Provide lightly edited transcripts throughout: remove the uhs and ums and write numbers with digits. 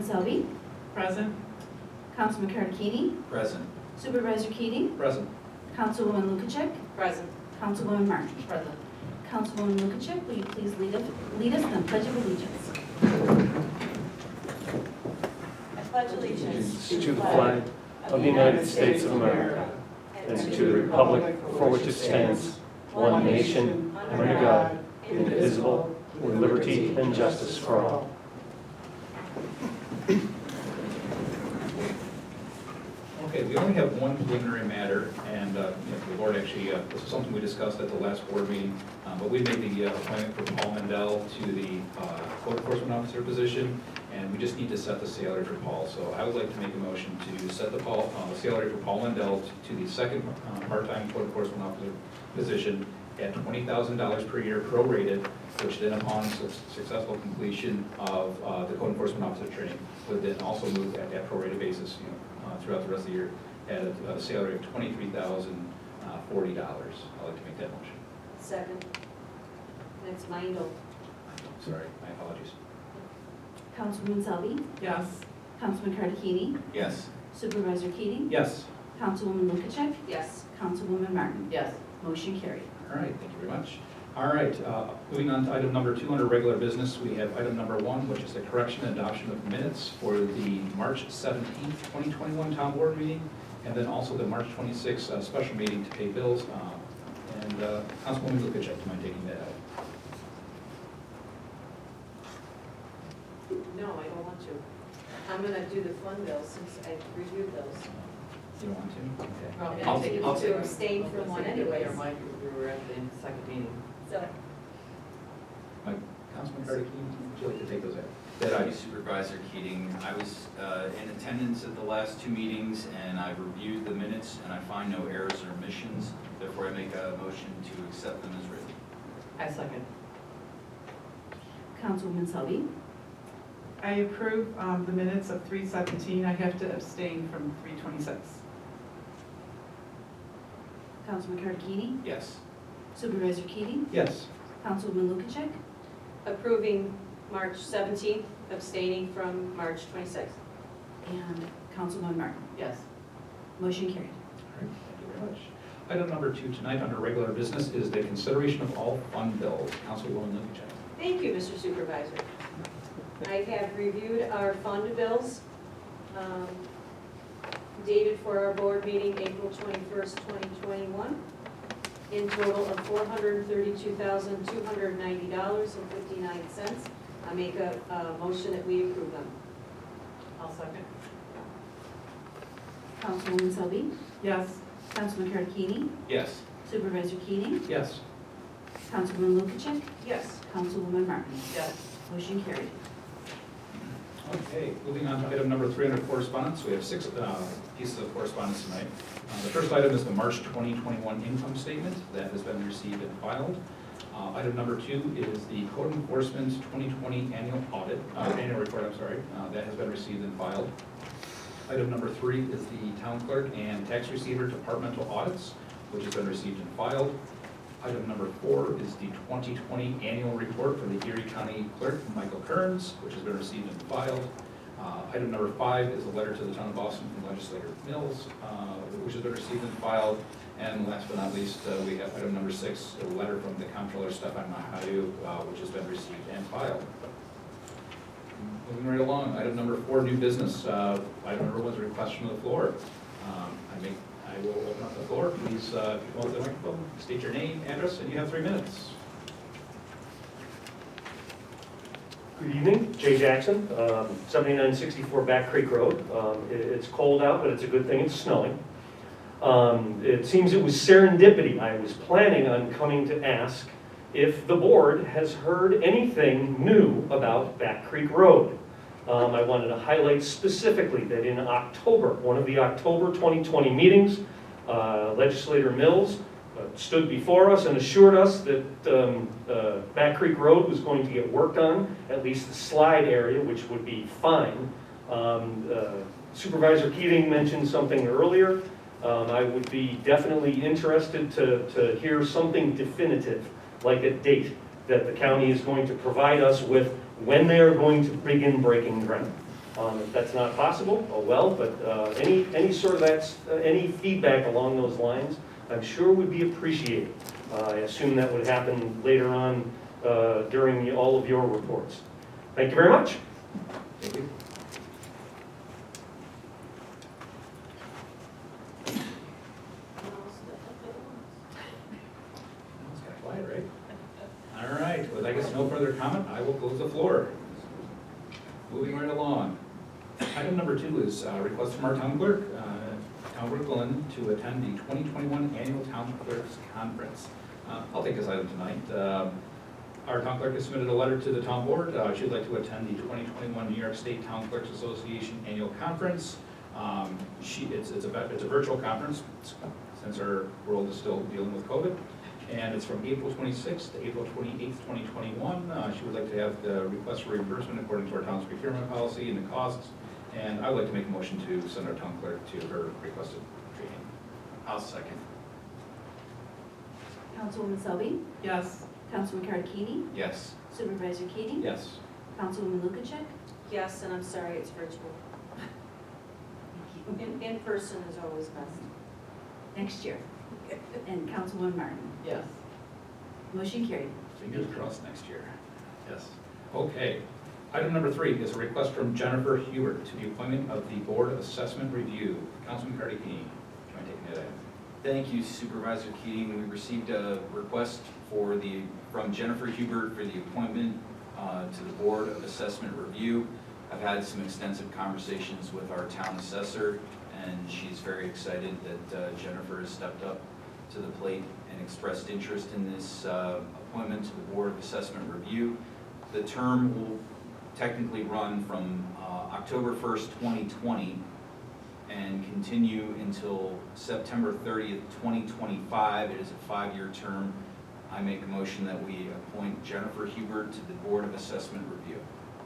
Councilwoman Selby, Present. Councilman Cardini, Present. Supervisor Keating, Present. Councilwoman Lukacek, Present. Councilwoman Martin. Present. Councilwoman Lukacek, will you please lead us in the Pledge of Allegiance? I pledge allegiance To the flag of the United States of America and to the republic for which it stands, one nation, under God, indivisible, with liberty and justice for all. Okay, we only have one preliminary matter, and the board actually, this is something we discussed at the last board meeting, but we made the appointment for Paul Mendel to the code enforcement officer position, and we just need to set the salary for Paul. So I would like to make a motion to set the salary for Paul Mendel to the second part-time code enforcement officer position at $20,000 per year prorated, which then upon successful completion of the code enforcement officer training would then also move at that prorated basis, throughout the rest of the year at a salary of $23,040. I'd like to make that motion. Second. Next, Mindel. Sorry, my apologies. Councilwoman Selby, Yes. Councilman Cardini, Yes. Supervisor Keating, Yes. Councilwoman Lukacek, Yes. Councilwoman Martin. Yes. Motion carried. All right, thank you very much. All right, moving on to item number 2 under regular business, we have item number 1, which is the correction and adoption of minutes for the March 17th, 2021 town board meeting, and then also the March 26th special meeting to pay bills. And Councilwoman Lukacek, do you mind taking that out? No, I don't want to. I'm gonna do the fund bills since I reviewed those. You don't want to? Okay. I'm I'll gonna take- take I'll to take- abstain from one anyways. We were at the second meeting. So, Councilman Carter, would you like to take those out? That Thank I, you, Supervisor Keating. I was in attendance at the last 2 meetings, and I've reviewed the minutes, and I find no errors or omissions. Therefore, I make a motion to accept them as written. I second. Councilwoman Selby, I approve the minutes of 3:17. I have to abstain from 3:26. Councilman Cardini, yes. Supervisor Keating, Yes. Councilwoman Lukacek, approving March 17th, abstaining from March 26th. and Councilwoman Martin. Yes. Motion carried. All right, thank you very much. Item number 2 tonight under regular business is the consideration of all fund bills. Councilwoman Lukacek. Thank you, Mr. Supervisor. I have reviewed our fund bills dated for our board meeting April 21st, 2021, in total of $432,290.59. I make a motion that we approve them. I'll second. Councilwoman Selby, Yes. Councilman Cardini, Yes. Supervisor Keating, Yes. Councilwoman Lukacek, Yes. Councilwoman Martin. Yes. Motion carried. Okay, moving on to item number 3 under correspondence. We have 6 pieces of correspondence tonight. The first item is the March 2021 income statement that has been received and filed. Item number 2 is the code enforcement 2020 annual report, that has been received and filed. Item number 3 is the town clerk and tax receiver departmental audits, which has been received and filed. Item number 4 is the 2020 annual report from the Erie County Clerk, Michael Kearns, which has been received and filed. Item number 5 is a letter to the town of Boston from Legislator Mills, which has been received and filed. And last but not least, we have item number 6, a letter from the Comptroller Stefan Mahayu, which has been received and filed. Moving right along, item number 4, new business. Item number 1 is a request from the floor. I will open up the floor. Please, if you come up to the microphone, state your name, address, and you have 3 minutes. Good evening, Jay Jackson, 7964 Back Creek Road. It's cold out, but it's a good thing it's snowing. It seems it was serendipity. I was planning on coming to ask if the board has heard anything new about Back Creek Road. I wanted to highlight specifically that in October, one of the October 2020 meetings, Legislator Mills stood before us and assured us that Back Creek Road was going to get worked on, at least the slide area, which would be fine. Supervisor Keating mentioned something earlier. I would be definitely interested to hear something definitive, like a date that the county is going to provide us with when they are going to begin breaking ground. If that's not possible, oh well, but any sort of any feedback along those lines, I'm sure would be appreciated. I assume that would happen later on during all of your reports. Thank you very much. Thank you. It's kind of quiet, right? All right, with I guess no further comment, I will close the floor. Moving right along. Item number 2 is a request from our town clerk, Glenn, to attend the 2021 Annual Town Clerks Conference. I'll take this item tonight. Our town clerk has submitted a letter to the town board. She'd like to attend the 2021 New York State Town Clerks Association Annual Conference. It's a virtual conference since our world is still dealing with COVID. And it's from April 26th to April 28th, 2021. She would like to have the request for reimbursement according to our town's procurement policy and the costs. And I would like to make a motion to send our town clerk to her requested training. I'll second. Councilwoman Selby, Yes. Councilman Cardini, Yes. Supervisor Keating, Yes. Councilwoman Lukacek, Yes, and I'm sorry it's virtual. In person is always best. next year, and Councilwoman Martin. Yes. Motion carried. Fingers crossed next year. Yes. Okay. Item number 3 is a request from Jennifer Hubert to the appointment of the Board of Assessment Review. Councilman Cardini, do you mind taking that item? Thank you Supervisor Keating. We received a request from Jennifer Hubert for the appointment to the Board of Assessment Review. I've had some extensive conversations with our town assessor, and she's very excited that Jennifer has stepped up to the plate and expressed interest in this appointment to the Board of Assessment Review. The term will technically run from October 1st, 2020 and continue until September 30th, 2025. It is a 5-year term. I make a motion that we appoint Jennifer Hubert to the Board of Assessment Review.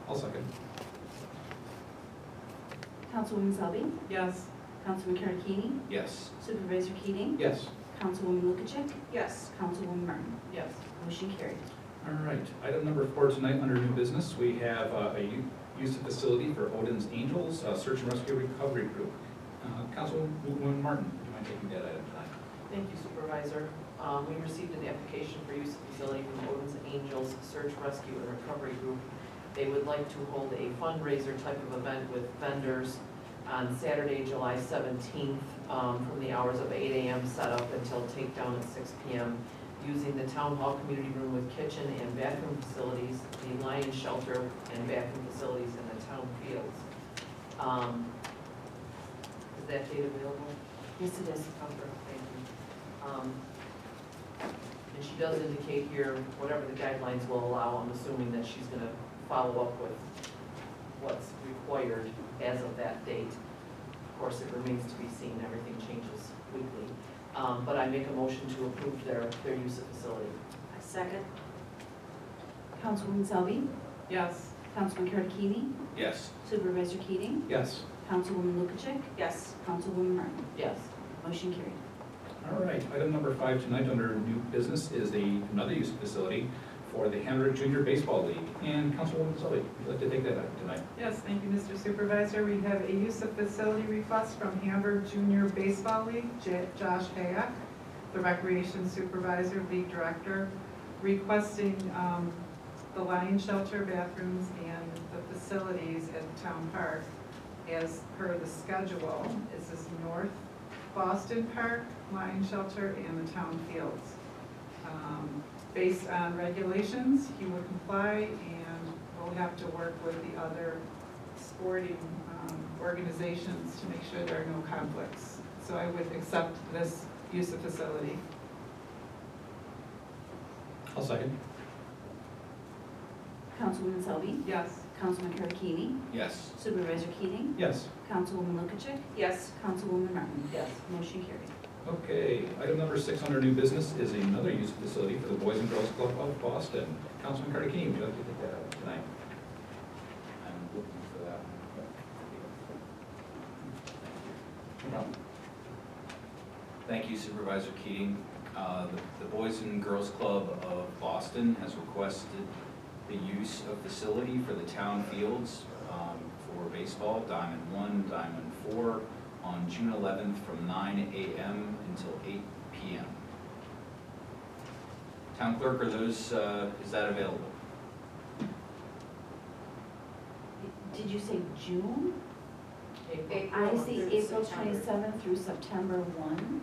I'll second. Councilwoman Selby, Yes. Councilman Cardini, Yes. Supervisor Keating, Yes. Councilwoman Lukacek, Yes. Councilwoman Martin. Yes. Motion carried. All right. Item number 4 tonight under new business, we have a use of facility for Odin's Angels Search and Rescue Recovery Group. Councilwoman Martin, do you mind taking that item tonight? Thank you Supervisor. We received an application for use of facility from Odin's Angels Search, Rescue, and Recovery Group. They would like to hold a fundraiser type of event with vendors on Saturday, July 17th, from the hours of 8 a.m. set up until takedown at 6 p.m. using the town hall community room with kitchen and bathroom facilities, the lion shelter and bathroom facilities in the town fields. Is that date available? Yes, it is. Thank you. And she does indicate here, whatever the guidelines will allow, I'm assuming that she's gonna follow up with what's required as of that date. Of course, it remains to be seen, everything changes weekly. But I make a motion to approve their use of facility. I second. Councilwoman Selby, Yes. Councilman Cardini, Yes. Supervisor Keating, Yes. Councilwoman Lukacek, Yes. Councilwoman Martin. Yes. Motion carried. All right. Item number 5 tonight under new business is another use of facility for the Hamburg Junior Baseball League. And Councilwoman Sully, would you like to take that item tonight? Yes, thank you, Mr. Supervisor. We have a use of facility request from Hamburg Junior Baseball League, Josh Hayek, the Recreation Supervisor, League Director, requesting the lion shelter, bathrooms, and the facilities at Town Park as per the schedule. This is North Boston Park, lion shelter, and the town fields. Based on regulations, he will comply, and we'll have to work with the other sporting organizations to make sure there are no conflicts. So I would accept this use of facility. I'll second. Councilwoman Selby, Yes. Councilman Cardini, Yes. Supervisor Keating, Yes. Councilwoman Lukacek, Yes. Councilwoman Martin. Yes. Motion carried. Okay. Item number 6 under new business is another use of facility for the Boys and Girls Club of Boston. Councilman Cardini, would you like to take that item tonight? I'm looking for that. No problem. Thank you Supervisor Keating. The Boys and Girls Club of Boston has requested the use of facility for the town fields for Baseball, Diamond 1, Diamond 4, on June 11th from 9 a.m. until 8 p.m. Town clerk, are those, is that available? Did you say June? April. I see through April September. 27th through September 1.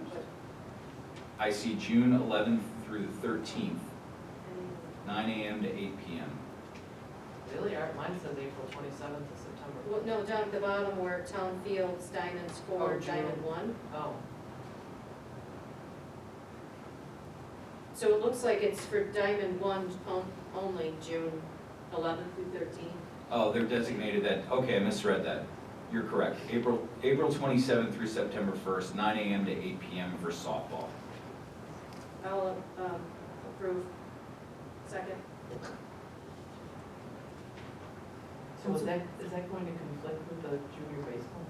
I see June 11th through the 13th, 9 a.m. to 8 p.m. Really? Mine says April 27th to September. Well, no, down at the bottom where Town Fields, Diamonds 4, Oh, June. Diamond 1. Oh, So it looks like it's for Diamond 1 only, June 11th through 13th. Oh, they're designated that, okay, I misread that. You're correct. April 27th through September 1st, 9 a.m. to 8 p.m. for softball. I'll approve. Second. so is that going to conflict with the junior baseball?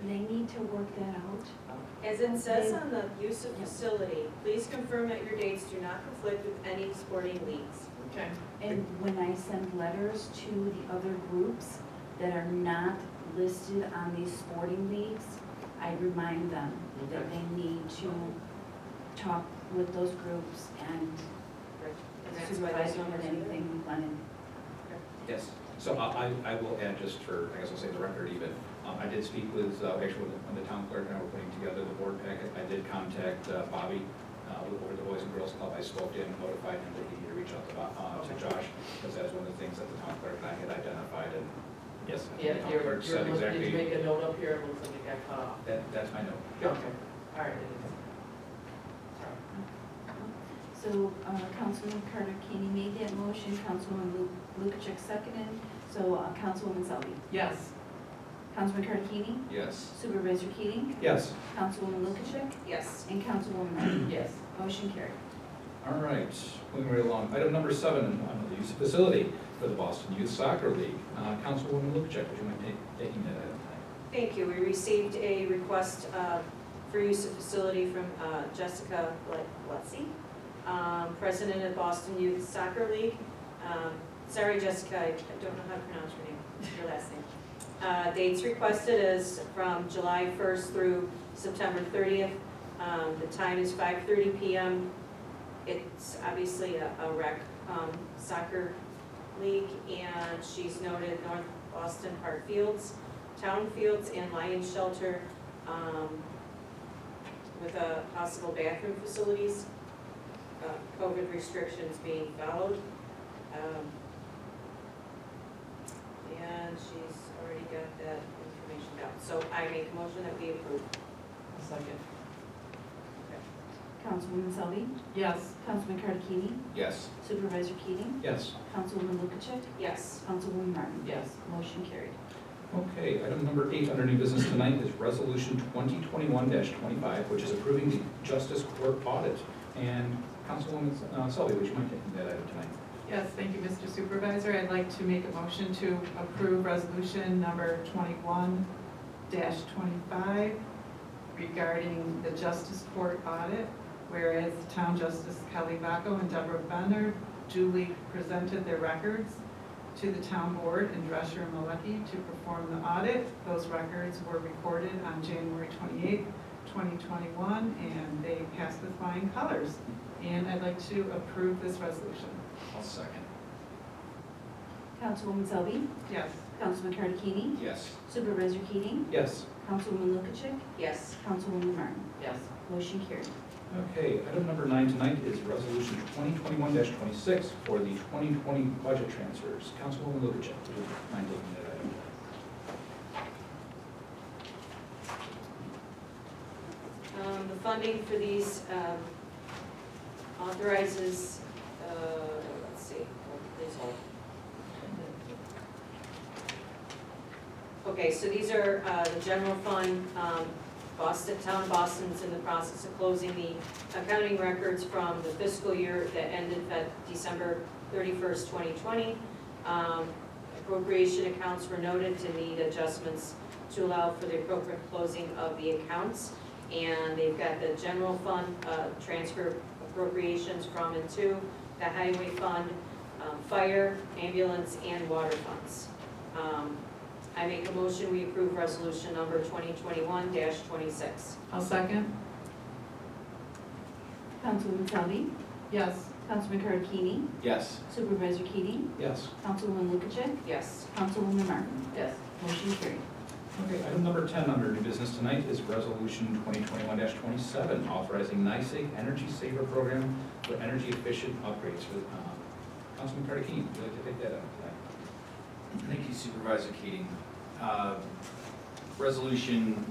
They need to work that out. As it says on the use of facility, please confirm that your dates do not conflict with any sporting leagues. Okay. And when I send letters to the other groups that are not listed on these sporting leagues, I remind them that they need to talk with those groups and And that's why there's supervise no them with anything we wanted. Yes, so I will add just for, I guess I'll say the record even, I did speak with, actually when the town clerk and I were putting together the board packet, I did contact Bobby over the Boys and Girls Club. I spoke to him, notified him that he needed to reach out to Josh, because that's one of the things that the town clerk and I had identified, and yes, I think Yeah, the town you're, clerk said did you exactly, make a note up here? It looks like it got cut off. that's my note. Okay, all right. it is. So Councilman Carter Keeney made that motion, Councilwoman Lukacek seconded, so Councilwoman Selby. Yes. Councilman Carter Keeney, Yes. Supervisor Keating, Yes, Councilwoman Lukacek, Yes. and Councilwoman Martin. Yes. Motion carried. all right, moving right along. Item number 7, on the use of facility for the Boston Youth Soccer League. Councilwoman Lukacek, would you mind taking that item tonight? Thank you. We received a request for use of facility from Jessica Letzi, president of Boston Youth Soccer League. Sorry, Jessica, I don't know how to pronounce your name, your last name. Dates requested is from July 1st through September 30th. The time is 5:30 p.m. It's obviously a rec soccer league, and she's noted North Boston Park Fields, Town Fields, and Lions Shelter with possible bathroom facilities, COVID restrictions being followed. And she's already got that information down. So I make a motion that we approve. A second. Councilwoman Selby, Yes. Councilman Carter Keeney, Yes. Supervisor Keating, Yes. Councilwoman Lukacek, Yes. Councilwoman Martin. Yes. Motion carried. Okay, item number 8 under new business tonight is Resolution 2021-25, which is approving the Justice Court audit. And Councilwoman Selby, would you mind taking that item tonight? Yes, thank you, Mr. Supervisor. I'd like to make a motion to approve resolution number 21-25 regarding the Justice Court audit, whereas Town Justice Kelly Vaco and Deborah Benner duly presented their records to the town board and Drescher and Malecki to perform the audit. Those records were recorded on January 28, 2021, and they passed with flying colors. And I'd like to approve this resolution. I'll second. Councilwoman Selby, Yes. Councilman Carter Keeney, Yes. Supervisor Keating, Yes. Councilwoman Lukacek, Yes. Councilwoman Martin. Yes. Motion carried. Okay, item number 9 tonight is Resolution 2021-26 for the 2020 budget transfers. Councilwoman Lukacek, would you mind taking that item? The funding for these authorizes, let's see, please hold. Okay, so these are the general fund. Boston, Town of Boston's in the process of closing the accounting records from the fiscal year that ended December 31st, 2020. Appropriation accounts were noted to need adjustments to allow for the appropriate closing of the accounts. And they've got the general fund transfer appropriations from and to, the highway fund, fire, ambulance, and water funds. I make a motion, we approve resolution number 2021-26. I'll second. Councilwoman Selby, Yes. Councilman Karakini, Yes. Supervisor Keating, Yes. Councilwoman Lukacek, Yes. Councilwoman Martin. Yes. Motion carried. Okay, item number 10 under new business tonight is resolution 2021-27, authorizing NICEAG Energy Saver Program for energy efficient upgrades for, Councilman Karakini, would you like to take that up tonight? Thank you Supervisor Keating. Resolution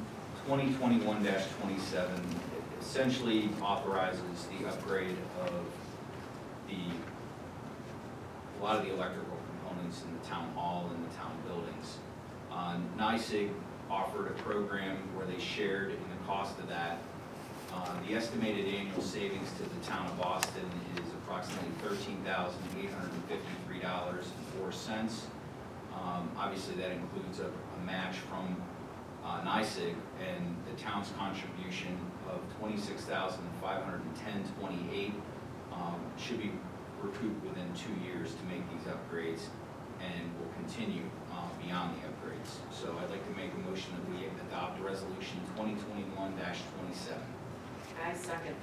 2021-27 essentially authorizes the upgrade of a lot of the electrical components in the town hall and the town buildings. NICEAG offered a program where they shared in the cost of that. The estimated annual savings to the town of Boston is approximately $13,853.04. Obviously, that includes a match from NICEAG, and the town's contribution of $26,510.28 should be recouped within 2 years to make these upgrades, and will continue beyond the upgrades. So I'd like to make a motion that we adopt resolution 2021-27. I second.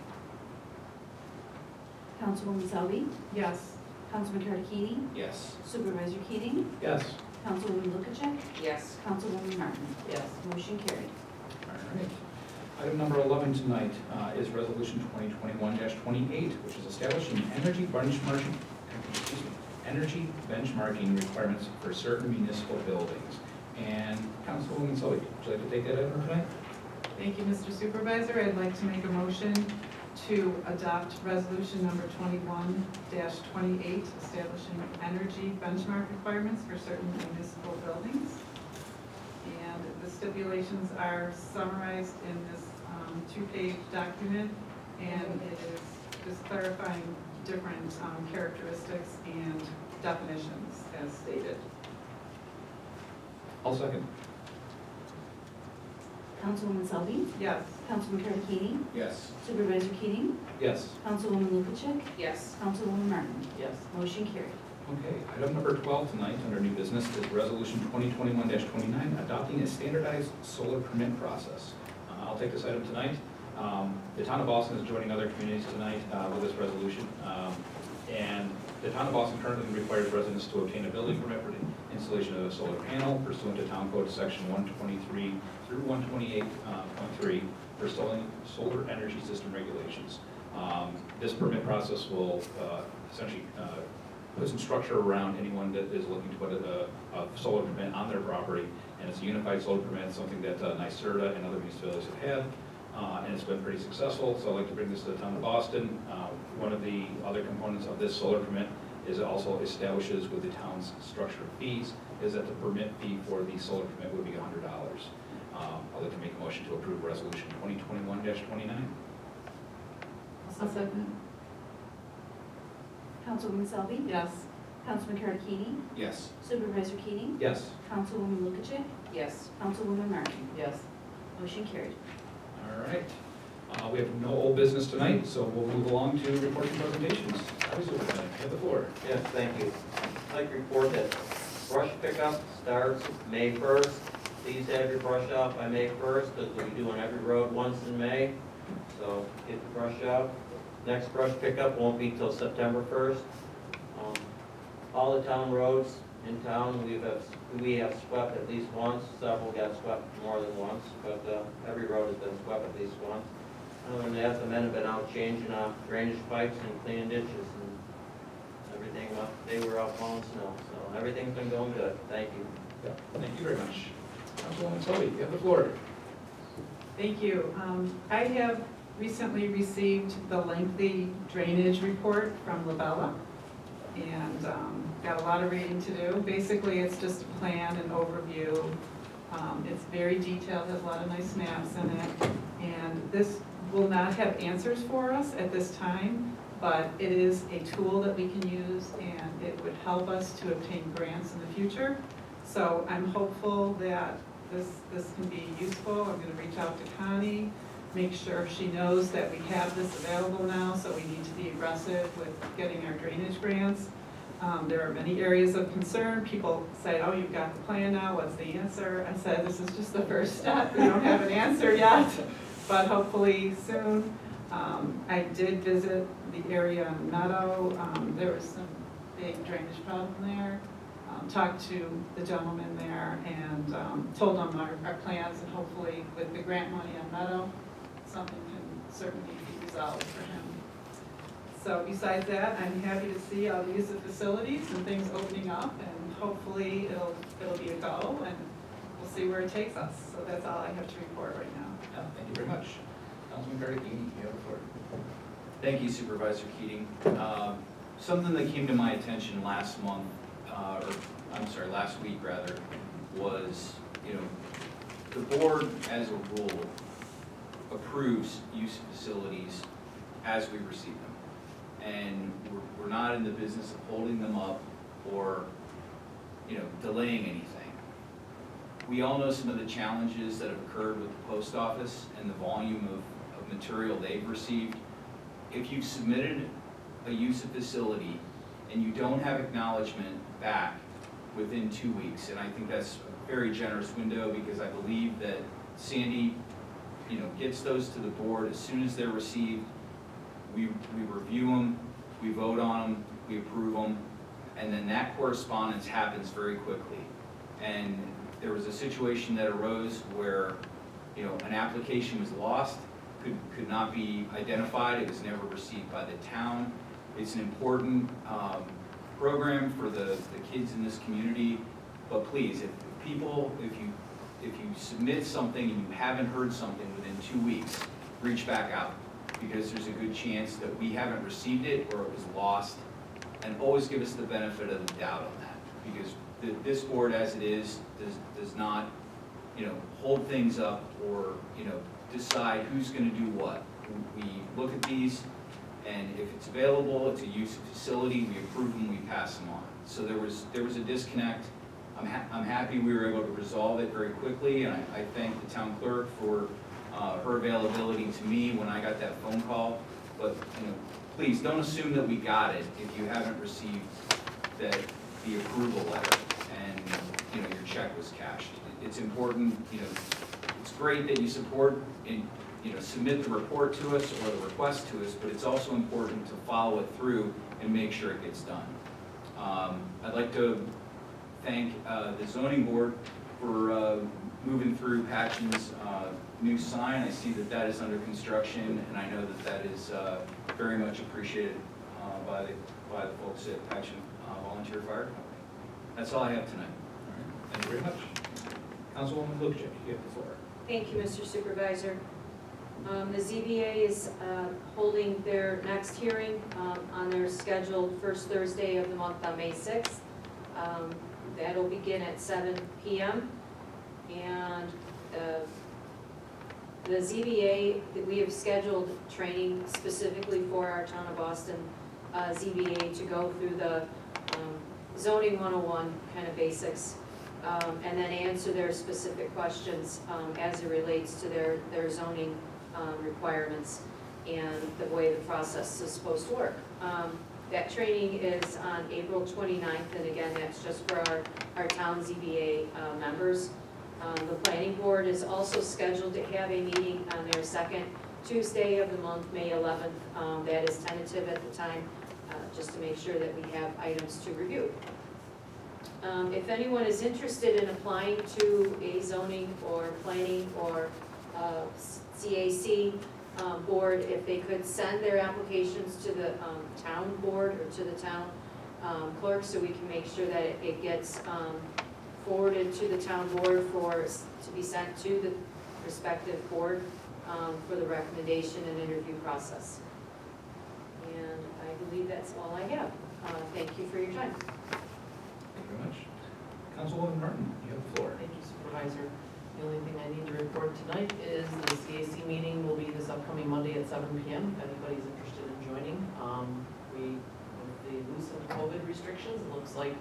Councilwoman Selby, Yes. Councilman Karakini, Yes. Supervisor Keating, Yes. Councilwoman Lukacek, Yes. Councilwoman Martin. Yes. Motion carried. All right. Item number 11 tonight is resolution 2021-28, which is establishing energy benchmarking requirements for certain municipal buildings. And Councilwoman Selby, would you like to take that item tonight? Thank you, Mr. Supervisor. I'd like to make a motion to adopt resolution number 21-28, establishing energy benchmark requirements for certain municipal buildings. And the stipulations are summarized in this two-page document, and it is just clarifying different characteristics and definitions as stated. I'll second. Councilwoman Selby, Yes. Councilman Karakini, Yes. Supervisor Keating, Yes. Councilwoman Lukacek, Yes. Councilwoman Martin. Yes. Motion carried. Okay, item number 12 tonight under new business is resolution 2021-29, adopting a standardized solar permit process. I'll take this item tonight. The town of Boston is joining other communities tonight with this resolution. And the town of Boston currently requires residents to obtain a building permit for the installation of a solar panel pursuant to Town Code Section 123 through 128.3 for solar energy system regulations. This permit process will essentially put some structure around anyone that is looking to put a solar permit on their property. And it's a unified solar permit, something that NYSERDA and other municipalities have had. And it's been pretty successful, so I'd like to bring this to the town of Boston. One of the other components of this solar permit is it also establishes with the town's structure of fees, is that the permit fee for the solar permit would be $100. I'd like to make a motion to approve resolution 2021-29. I'll second. Councilwoman Selby, Yes. Councilman Karakini, Yes. Supervisor Keating, Yes. Councilwoman Lukacek, Yes. Councilwoman Martin. Yes. Motion carried. All right. We have no old business tonight, so we'll move along to reports and presentations. Highway Superintendent, you have the floor. Yes, thank you. I'd like to report that brush pickup starts May 1st. Please have your brush out by May 1st, because we'll be doing every road once in May. So get the brush out. Next brush pickup won't be till September 1st. All the town roads in town, we have swept at least once. Several got swept more than once, but every road has been swept at least once. Other than that, the men have been out changing drainage pipes and cleaning ditches and everything. They were out plowing snow, so everything's been going good. Thank you. Yeah, thank you very much. Councilwoman Selby, you have the floor. Thank you. I have recently received the lengthy drainage report from Labella, and got a lot of reading to do. Basically, it's just a plan and overview. It's very detailed, has a lot of nice maps in it, and this will not have answers for us at this time, but it is a tool that we can use, and it would help us to obtain grants in the future. So I'm hopeful that this can be useful. I'm gonna reach out to Connie, make sure she knows that we have this available now, so we need to be aggressive with getting our drainage grants. There are many areas of concern. People say, oh, you've got the plan now, what's the answer? I said, this is just the first step. We don't have an answer yet, but hopefully soon. I did visit the area on Meadow. There was some big drainage problem there. Talked to the gentleman there and told him our plans, and hopefully with the grant money on Meadow, something can certainly be resolved for him. So besides that, I'm happy to see all the use of facilities and things opening up, and hopefully it'll be a go, and we'll see where it takes us. So that's all I have to report right now. Yeah, thank you very much. Councilman Carnegie, you have the floor. Thank you Supervisor Keating. Something that came to my attention last week rather, was, the board as a rule approves use of facilities as we receive them. And we're not in the business of holding them up or, delaying anything. We all know some of the challenges that have occurred with the post office and the volume of material they've received. If you've submitted a use of facility and you don't have acknowledgement back within 2 weeks, and I think that's a very generous window, because I believe that Sandy, gets those to the board as soon as they're received. We review them, we vote on them, we approve them, and then that correspondence happens very quickly. And there was a situation that arose where, an application was lost, could not be identified, it was never received by the town. It's an important program for the kids in this community, but please, if you submit something and you haven't heard something within 2 weeks, reach back out, because there's a good chance that we haven't received it or it was lost, and always give us the benefit of the doubt on that, because this board as it is does not, hold things up or, decide who's gonna do what. We look at these, and if it's available, it's a use of facility, we approve them, we pass them on. So there was a disconnect. I'm happy we were able to resolve it very quickly, and I thank the town clerk for her availability to me when I got that phone call. But, please don't assume that we got it if you haven't received the approval letter and, your check was cashed. It's important, it's great that you support and, submit the report to us or the request to us, but it's also important to follow it through and make sure it gets done. I'd like to thank the zoning board for moving through Patchen's new sign. I see that is under construction, and I know that is very much appreciated by the folks at Patchen Volunteer Fire Company. That's all I have tonight. All right, thank you very much. Councilwoman Lukic, you have the floor. Thank you, Mr. Supervisor. The ZBA is holding their next hearing on their scheduled first Thursday of the month on May 6th. That'll begin at 7 p.m. And the ZBA, we have scheduled training specifically for our Town of Boston ZBA to go through the zoning 101 kind of basics, and then answer their specific questions as it relates to their zoning requirements and the way the process is supposed to work. That training is on April 29th, and again, that's just for our town ZBA members. The planning board is also scheduled to have a meeting on their second Tuesday of the month, May 11th. That is tentative at the time, just to make sure that we have items to review. If anyone is interested in applying to a zoning or planning or CAC board, if they could send their applications to the town board or to the town clerk, so we can make sure that it gets forwarded to the town board to be sent to the respective board for the recommendation and interview process. And I believe that's all I have. Thank you for your time. Thank you very much. Councilwoman Martin, you have the floor. Thank you, Supervisor. The only thing I need to report tonight is the CAC meeting will be this upcoming Monday at 7 p.m. if anybody's interested in joining. With the loosened COVID restrictions, it looks like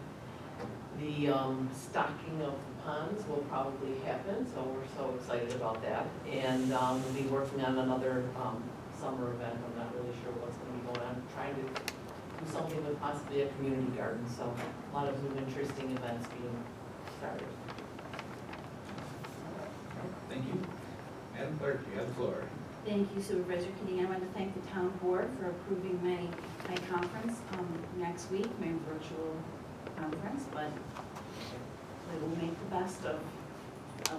the stocking of the ponds will probably happen, so we're so excited about that. And we'll be working on another summer event. I'm not really sure what's going to be going on, trying to do something with possibly a community garden, so a lot of new interesting events being started. Thank you. Madam Clerk, you have the floor. Thank you Supervisor Keating. I want to thank the town board for approving my conference next week, my virtual conference, but we will make the best of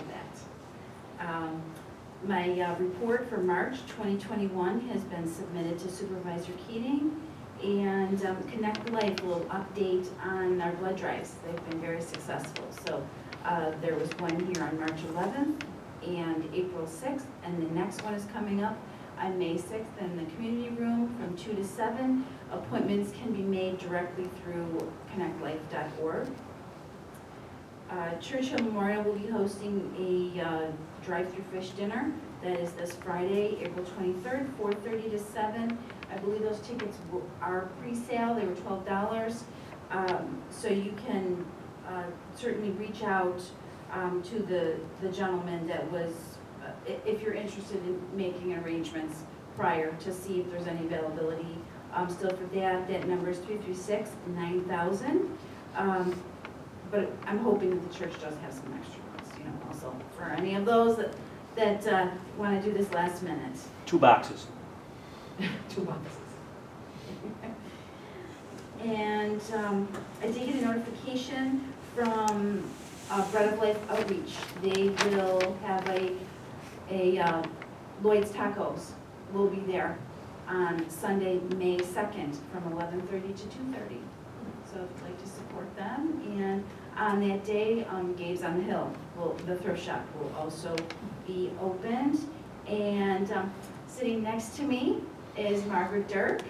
that. My report for March 2021 has been submitted to Supervisor Keating, and Connect Life will update on our blood drives. They've been very successful. So there was one here on March 11th and April 6th, and the next one is coming up on May 6th in the community room from 2 to 7. Appointments can be made directly through connectlife.org. Churchill Memorial will be hosting a drive-through fish dinner. That is this Friday, April 23rd, 4:30 to 7. I believe those tickets are pre-sale. They were $12. So you can certainly reach out to the gentleman that was, if you're interested in making arrangements prior to see if there's any availability still for that. That number is 336-9000. But I'm hoping that the church does have some extra ones, you know, also for any of those that want to do this last minute. 2 boxes. 2 boxes. And I did get a notification from Bread of Life Outreach. They will have a Lloyd's Tacos will be there on Sunday, May 2nd from 11:30 to 2:30. So if you'd like to support them. And on that day, Gabe's on the Hill, the thrift shop will also be opened. And sitting next to me is Margaret Dirk.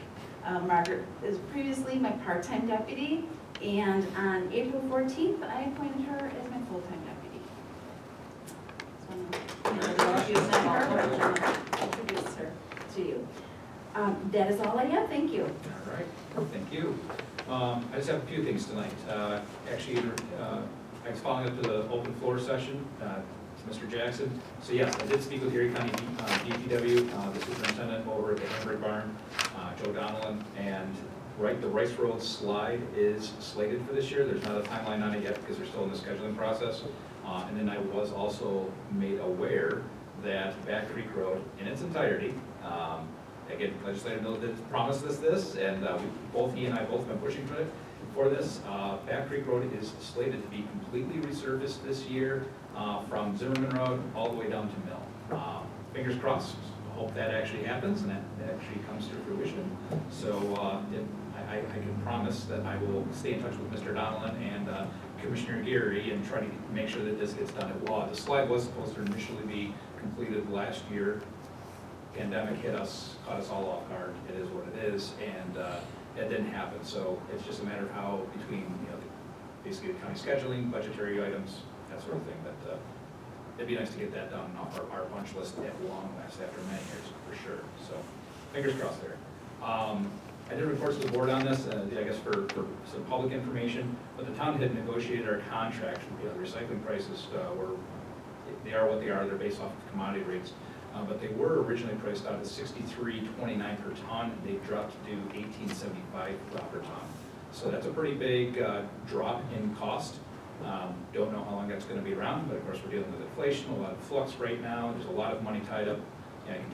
Margaret is previously my part-time deputy, and on April 14th, I appointed her as my full-time deputy. So introduce her to you. That is all I have, thank you. All right, thank you. I just have a few things tonight. Actually, I was following up to the open floor session, to Mr. Jackson. So yes, I did speak with Erie County DPW, the superintendent over at the Hamburg Barn, Joe Donnellan, and the Rice Road slide is slated for this year. There's not a timeline on it yet because they're still in the scheduling process. And then I was also made aware that Back Creek Road in its entirety, again, legislative bill did promise us this, and he and I both been pushing for this. Back Creek Road is slated to be completely resurfaced this year from Zimmerman Road all the way down to Mill. Fingers crossed. Hope that actually happens and that actually comes to fruition. So I can promise that I will stay in touch with Mr. Donnellan and Commissioner Geary and try to make sure that this gets done at law. The slide was supposed to initially be completed last year. Pandemic hit us, caught us all off guard. It is what it is, and it didn't happen. So it's just a matter of how between basically the county scheduling, budgetary items, that sort of thing. But it'd be nice to get that done off our punch list at long last after many years for sure. So fingers crossed there. I did reports to the board on this, I guess for some public information, but the town had negotiated our contract. The recycling prices they are what they are. They're based off of commodity rates. But they were originally priced out at $63.29 per ton. They dropped to $18.75 per ton. So that's a pretty big drop in cost. Don't know how long that's going to be around, but of course we're dealing with inflation, a lot of flux right now. There's a lot of money tied up. I can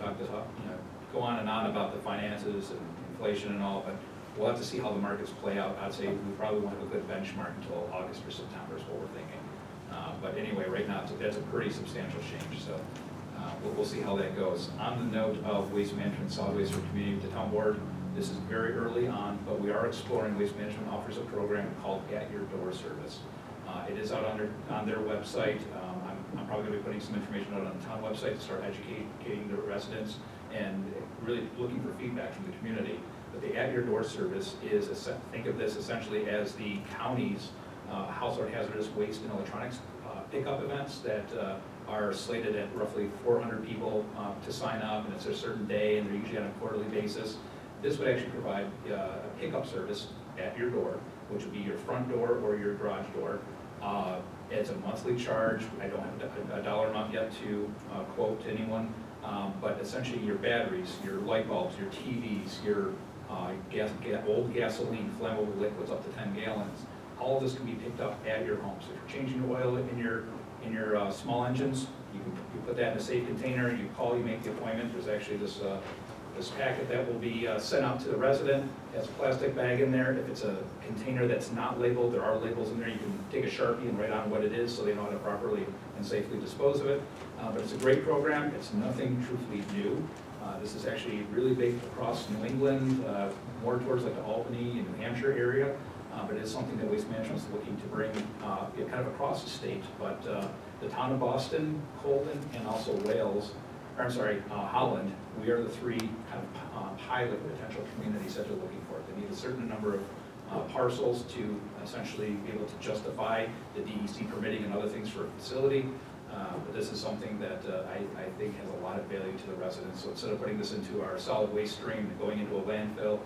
go on and on about the finances and inflation and all, but we'll have to see how the markets play out. I'd say we probably won't have a good benchmark until August or September is what we're thinking. But anyway, right now that's a pretty substantial change. So. We'll see how that goes. On the note of waste management, solid waste for community with the town board, this is very early on, but we are exploring. Waste management offers a program called At Your Door Service. It is out on their website. I'm probably going to be putting some information out on the town website to start educating the residents and really looking for feedback from the community. But the At Your Door Service is, think of this essentially as the county's household hazardous waste and electronics pickup events that are slated at roughly 400 people to sign up, and it's a certain day, and they're usually on a quarterly basis. This would actually provide a pickup service at your door, which would be your front door or your garage door. It's a monthly charge. I don't have a dollar amount yet to quote to anyone, but essentially your batteries, your light bulbs, your TVs, your old gasoline, flammable liquids up to 10 gallons. All of this can be picked up at your home. So if you're changing oil in your small engines, you put that in a safe container, you call, you make the appointment. There's actually this packet that will be sent out to the resident. It has a plastic bag in there. If it's a container that's not labeled, there are labels in there. You can take a Sharpie and write on what it is so they know how to properly and safely dispose of it. But it's a great program. It's nothing truthfully new. This is actually really big across New England, more towards like the Albany and New Hampshire area. But it's something that Waste Management is looking to bring kind of across the state. But the town of Boston, Colden, and also Holland, we are the three kind of pilot potential communities that they're looking for. They need a certain number of parcels to essentially be able to justify the DEC permitting and other things for a facility. But this is something that I think has a lot of value to the residents. So instead of putting this into our solid waste stream and going into a landfill,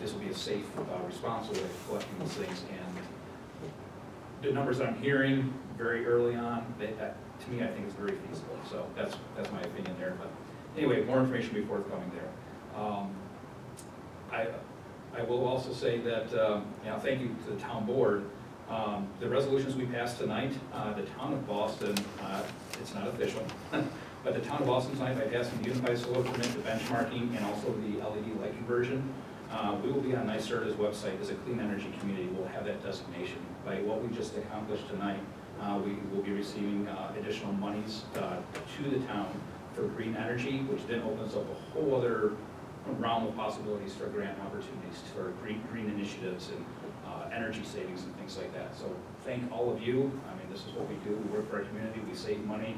this will be a safe, responsible way of collecting these things. And the numbers that I'm hearing very early on, to me, I think is very feasible. So that's my opinion there. But anyway, more information will be forthcoming there. I will also say that, thank you to the town board. The resolutions we passed tonight, the town of Boston, it's not official, but the town of Boston tonight, by passing the unified solar permit, the benchmarking, and also the LED light conversion, we will be on NYSERDA's website as a clean energy community. We'll have that designation. By what we just accomplished tonight, we will be receiving additional monies to the town for green energy, which then opens up a whole other realm of possibilities for grant opportunities, for green initiatives and energy savings and things like that. So thank all of you. I mean, this is what we do. We work for our community. We save money.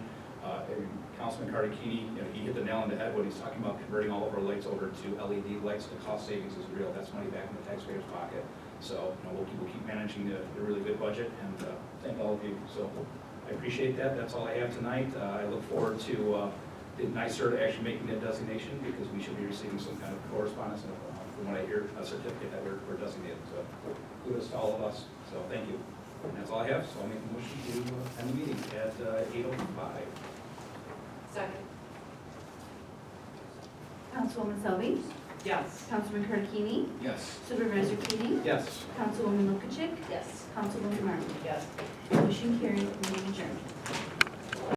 Councilman Cardicchini, he hit the nail on the head when he's talking about converting all of our lights over to LED lights. The cost savings is real. That's money back in the taxpayer's pocket. So we'll keep managing a really good budget, and thank all of you. So I appreciate that. That's all I have tonight. I look forward to the NYSERDA actually making that designation, because we should be receiving some kind of correspondence, from what I hear, a certificate that we're designated. So kudos to all of us. So thank you. And that's all I have. So I'll make a motion to end the meeting at 8:05. Second. Councilwoman Selby? Yes. Councilman Cardicchini? Yes. Supervisor Keating? Yes. Councilwoman Lukacek? Yes. Councilwoman Martin? Yes. Motion carried, meeting adjourned.